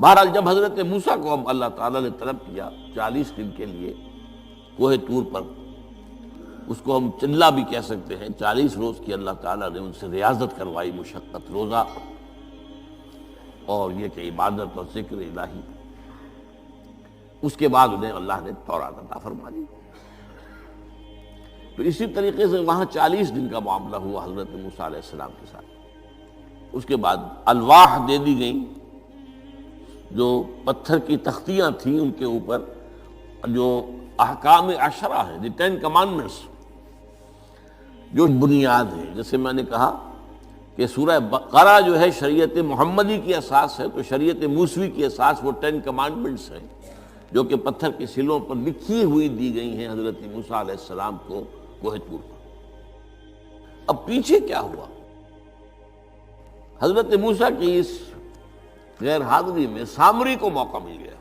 بہرحال جب حضرت موسیٰ کو اب اللہ تعالیٰ نے طلب کیا 40 دن کے لیے کوہ طور پر، اس کو ہم چلا بھی کہہ سکتے ہیں، 40 روز کی اللہ تعالیٰ نے ان سے ریاضت کروائی، مشقت، روزہ اور یہ کہ عبادت اور ذکر الہی، اس کے بعد انہیں اللہ نے تورات عطا فرما دی۔ تو اسی طریقے سے وہاں 40 دن کا معاملہ ہوا حضرت موسیٰ علیہ السلام کے ساتھ۔ اس کے بعد الواح دے دی گئیں، جو پتھر کی تختیاں تھیں، ان کے اوپر جو احکام عشرہ ہیں، دی 10 کمانڈمنٹس، جو بنیاد ہے۔ جیسے میں نے کہا کہ سورہ بقرہ جو ہے شریعت محمدی کی اساس ہے، تو شریعت موسوی کی اساس وہ 10 کمانڈمنٹس ہیں، جو کہ پتھر کی سلوں پر لکھی ہوئی دی گئی ہیں حضرت موسیٰ علیہ السلام کو کوہ طور پر۔ اب پیچھے کیا ہوا؟ حضرت موسیٰ کی اس غیر حاضری میں سامری کو موقع مل گیا،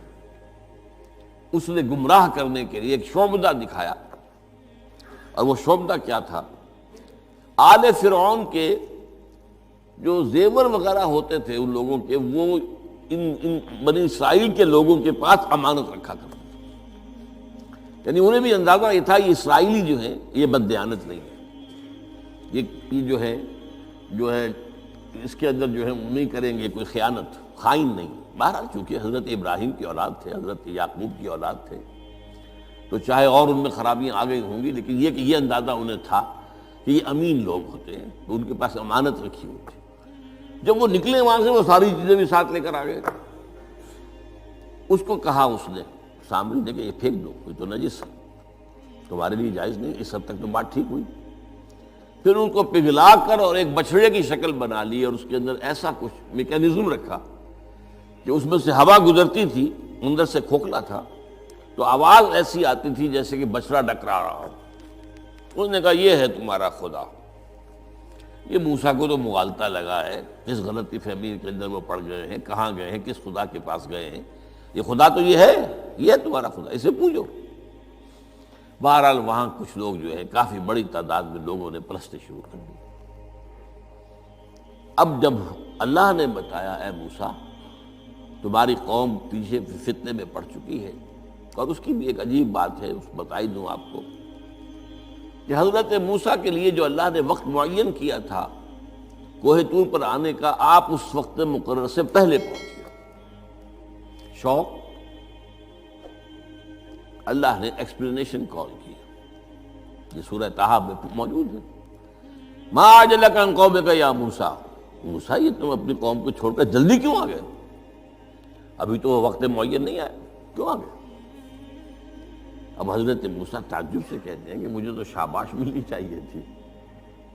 اس نے گمراہ کرنے کے لیے ایک شعبدہ دکھایا، اور وہ شعبدہ کیا تھا؟ آل فرعون کے جو زیور وغیرہ ہوتے تھے ان لوگوں کے، وہ ان بنی اسرائیل کے لوگوں کے پاس امانت رکھا کرتے تھے، یعنی انہیں بھی اندازہ یہ تھا یہ اسرائیلی جو ہیں یہ بددیانت نہیں ہے، یہ جو ہے اس کے اندر جو ہے نہیں کریں گے کوئی خیانت، خائن نہیں۔ بہرحال چونکہ حضرت ابراہیم کی اولاد تھے، حضرت یعقوب کی اولاد تھے، تو چاہے اور ان میں خرابیاں آ گئی ہوں گی، لیکن یہ کہ یہ اندازہ انہیں تھا کہ یہ امین لوگ ہوتے ہیں، تو ان کے پاس امانت رکھی ہوئی تھی۔ جب وہ نکلے وہاں سے، وہ ساری چیزیں بھی ساتھ لے کر آ گئے۔ اس کو کہا اس نے، سامری نے، کہ یہ پھینک دو، کوئی تو نجس ہے، تمہارے لیے جائز نہیں۔ اس حد تک تو بات ٹھیک ہوئی۔ پھر ان کو پگھلا کر اور ایک بچڑے کی شکل بنا لی، اور اس کے اندر ایسا کچھ میکینزم رکھا کہ اس میں سے ہوا گزرتی تھی، اندر سے کھوکھلا تھا، تو آواز ایسی آتی تھی جیسے کہ بچڑا ڈکرا رہا ہو۔ اس نے کہا یہ ہے تمہارا خدا۔ یہ موسیٰ کو تو مغالطہ لگا ہے، کس غلطی فہمی کے اندر وہ پڑ گئے ہیں، کہاں گئے ہیں، کس خدا کے پاس گئے ہیں، یہ خدا تو یہ ہے تمہارا خدا، اسے پوجو۔ بہرحال وہاں کچھ لوگ جو ہے، کافی بڑی تعداد میں لوگوں نے پرستی شروع کر دی۔ اب جب اللہ نے بتایا اے موسیٰ تمہاری قوم پیچھے فتنے میں پڑ چکی ہے، اور اس کی بھی ایک عجیب بات ہے، اس بتائی دوں آپ کو، کہ حضرت موسیٰ کے لیے جو اللہ نے وقت معین کیا تھا کوہ طور پر آنے کا، آپ اس وقت مقرر سے پہلے پہنچ گئے۔ شوق، اللہ نے ایکسپلینیشن کال کی، یہ سورہ طٰہٰ میں موجود ہے۔ ما اعجلک عن قومک یا موسیٰ، موسیٰ یہ تم اپنی قوم کو چھوڑ کر جلدی کیوں آ گئے؟ ابھی تو وہ وقت معین نہیں آیا، کیوں آ گئے؟ اب حضرت موسیٰ تعجب سے کہتے ہیں کہ مجھے تو شاباش ملنی چاہیے تھی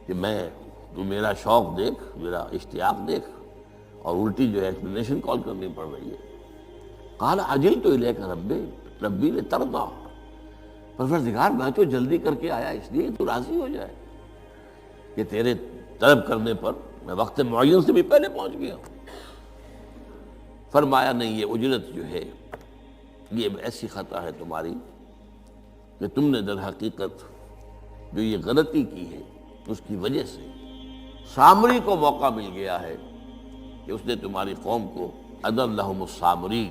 کہ تو میرا شوق دیکھ، میرا اشتیاق دیکھ، اور الٹی جو ہے ایکسپلینیشن کال کرنی پڑ رہی ہے۔ قال عجلت الیک ربی لترضیٰ، پروردگار میں تو جلدی کر کے آیا اس لیے تو راضی ہو جائے کہ تیرے طلب کرنے پر میں وقت معین سے بھی پہلے پہنچ گیا ہوں۔ فرمایا نہیں، یہ اجرت جو ہے یہ ایسی خطا ہے تمہاری کہ تم نے در حقیقت جو یہ غلطی کی ہے اس کی وجہ سے سامری کو موقع مل گیا ہے کہ اس نے تمہاری قوم کو اضلهم السامری،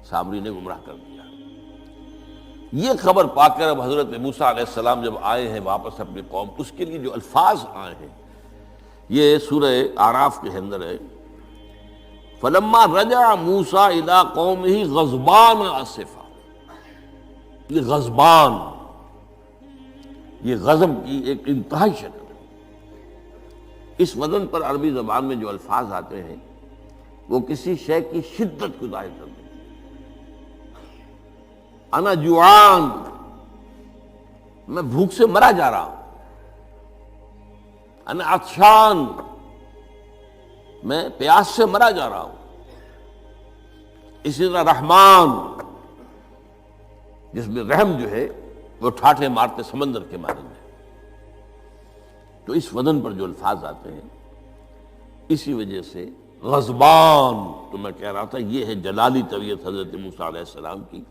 سامری نے گمراہ کر دیا۔ یہ خبر پا کر اب حضرت موسیٰ علیہ السلام جب آئے ہیں واپس اپنی قوم، اس کے لیے جو الفاظ آئے ہیں یہ سورہ اعراف کے اندر ہے، فلما رجع موسیٰ الی قومہ غضبان آسفا۔ یہ غضبان، یہ غضب کی ایک انتہائی شکل ہے۔ اس وزن پر عربی زبان میں جو الفاظ آتے ہیں وہ کسی شے کی شدت کو ظاہر کرتے ہیں۔ انا جوعان، میں بھوک سے مرا جا رہا ہوں۔ انا عطشان، میں پیاس سے مرا جا رہا ہوں۔ اسی طرح رحمان، جس میں رحم جو ہے وہ ٹھاٹھے مارتے سمندر کے مانند ہے۔ تو اس وزن پر جو الفاظ آتے ہیں اسی وجہ سے غضبان، تو میں کہہ رہا تھا یہ ہے جلالی طبیعت حضرت موسیٰ علیہ السلام کی،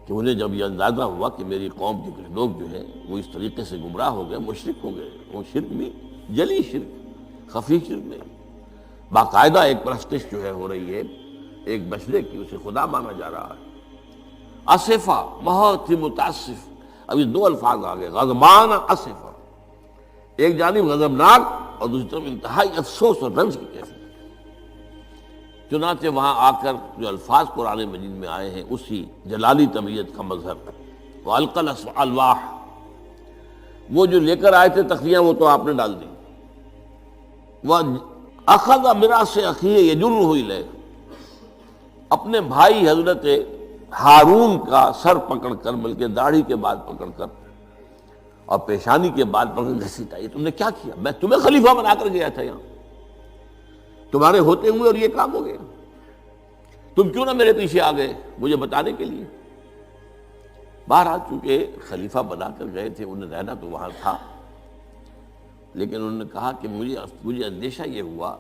کہ انہیں جب یہ اندازہ ہوا کہ میری قوم کے کچھ لوگ جو ہیں وہ اس طریقے سے گمراہ ہو گئے، مشرک ہو گئے، وہ شرک بھی جلی شرک، خفی شرک نہیں، باقاعدہ ایک پرستش جو ہے ہو رہی ہے ایک بچڑے کی، اسے خدا مانا جا رہا ہے۔ اسفا، بہت ہی متاسف۔ اب یہ دو الفاظ آ گئے، غضبان اسفا، ایک جانب غضبناک اور دوسری طرف انتہائی افسوس اور رنج کی کیفیت۔ چنانچہ وہاں آ کر جو الفاظ قرآن مجید میں آئے ہیں اسی جلالی طبیعت کا مظہر، وَأَلْقَى الْأَلْوَاحَ، وہ جو لے کر آئے تھے تختیاں وہ تو آپ نے ڈال دی۔ وَأَخَذَ بِرَأْسِ أَخِيهِ يَجُرُّهُ إِلَيْهِ، اپنے بھائی حضرت ہارون کا سر پکڑ کر، بلکہ داڑھی کے بعد پکڑ کر اور پیشانی کے بعد پکڑ کر گھسیٹا، یہ تم نے کیا کیا؟ میں تمہیں خلیفہ بنا کر گیا تھا یہاں، تمہارے ہوتے ہوئے اور یہ کام ہو گیا، تم کیوں نہ میرے پیچھے آ گئے مجھے بتانے کے لیے؟ بہرحال چونکہ خلیفہ بنا کر گئے تھے، انہیں رہنا تو وہاں تھا، لیکن انہوں نے کہا کہ مجھے اندیشہ یہ ہوا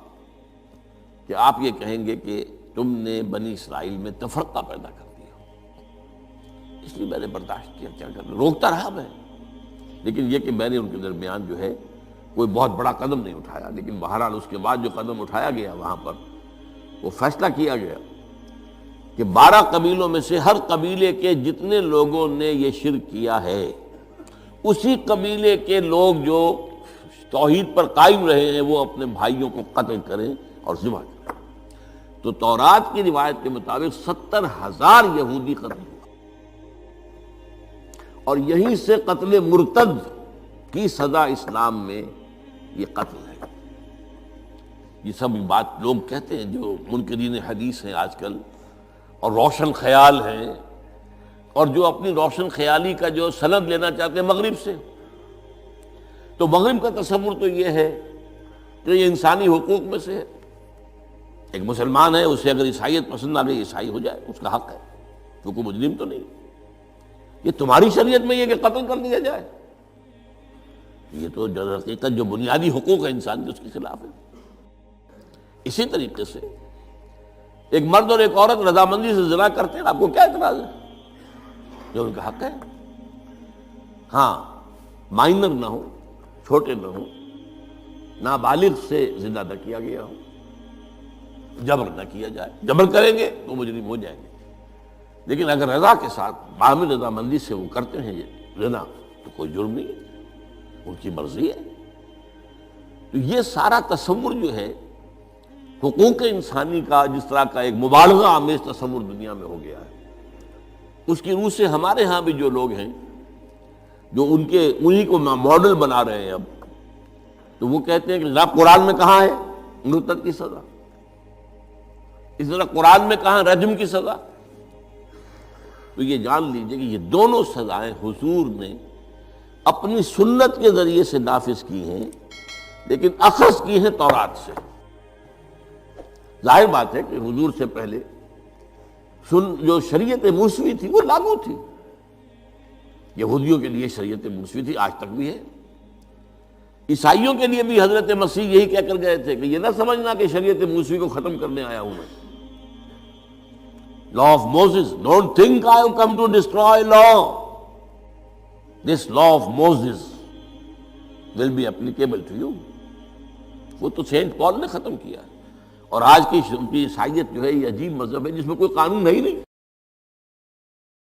کہ آپ یہ کہیں گے کہ تم نے بنی اسرائیل میں تفرقہ پیدا کر دیا، اس لیے میں نے برداشت کیا، کیا کرنا، روکتا رہا میں، لیکن یہ کہ میں نے ان کے درمیان جو ہے کوئی بہت بڑا قدم نہیں اٹھایا۔ لیکن بہرحال اس کے بعد جو قدم اٹھایا گیا وہاں پر، وہ فیصلہ کیا گیا کہ 12 قبیلوں میں سے ہر قبیلے کے جتنے لوگوں نے یہ شرک کیا ہے، اسی قبیلے کے لوگ جو توحید پر قائم رہے ہیں وہ اپنے بھائیوں کو قتل کریں اور ذبح کریں۔ تو تورات کی روایت کے مطابق 70,000 یہودی قتل ہوئے، اور یہیں سے قتل مرتد کی سزا اسلام میں یہ قتل ہے۔ یہ سب بات لوگ کہتے ہیں جو منکرین حدیث ہیں آج کل اور روشن خیال ہیں، اور جو اپنی روشن خیالی کا جو سند لینا چاہتے ہیں مغرب سے، تو مغرب کا تصور تو یہ ہے کہ یہ انسانی حقوق میں سے ہے، ایک مسلمان ہے اسے اگر عیسائیت پسند آ گئی عیسائی ہو جائے، اس کا حق ہے، تو کوئی مجرم تو نہیں۔ یہ تمہاری شریعت میں یہ کہ قتل کر دیا جائے، یہ تو جو حقیقت جو بنیادی حقوق ہے انسان کے اس کے خلاف ہے۔ اسی طریقے سے ایک مرد اور ایک عورت رضامندی سے زنا کرتے ہیں، آپ کو کیا اعتراض ہے؟ جو ان کا حق ہے، ہاں مائنر نہ ہو، چھوٹے نہ ہو، نابالغ سے زنا نہ کیا گیا ہو، جبر نہ کیا جائے، جبر کریں گے تو مجرم ہو جائیں گے، لیکن اگر رضا کے ساتھ باہمی رضامندی سے وہ کرتے ہیں یہ زنا تو کوئی جرم نہیں ہے، ان کی مرضی ہے۔ تو یہ سارا تصور جو ہے حقوق انسانی کا، جس طرح کا ایک مبالغہ آمیز تصور دنیا میں ہو گیا ہے، اس کی روح سے ہمارے ہاں بھی جو لوگ ہیں جو انہی کو ماڈل بنا رہے ہیں اب، تو وہ کہتے ہیں کہ جناب قرآن میں کہاں ہے مرتد کی سزا، اس طرح قرآن میں کہاں رجم کی سزا؟ تو یہ جان لیجئے کہ یہ دونوں سزائیں حضور نے اپنی سنت کے ذریعے سے نافذ کی ہیں، لیکن اخذ کی ہیں تورات سے۔ ظاہر بات ہے کہ حضور سے پہلے جو شریعت موسوی تھی وہ لاگو تھی، یہودیوں کے لیے شریعت موسوی تھی، آج تک بھی ہے۔ عیسائیوں کے لیے بھی حضرت مسیح یہی کہہ کر گئے تھے کہ یہ نہ سمجھنا کہ شریعت موسوی کو ختم کرنے آیا ہوں میں، law of Moses, don't think I have come to destroy law, this law of Moses will be applicable to you۔ وہ تو سینٹ پال نے ختم کیا، اور آج کی عیسائیت جو ہے یہ عجیب مذہب ہے جس میں کوئی قانون ہے ہی نہیں،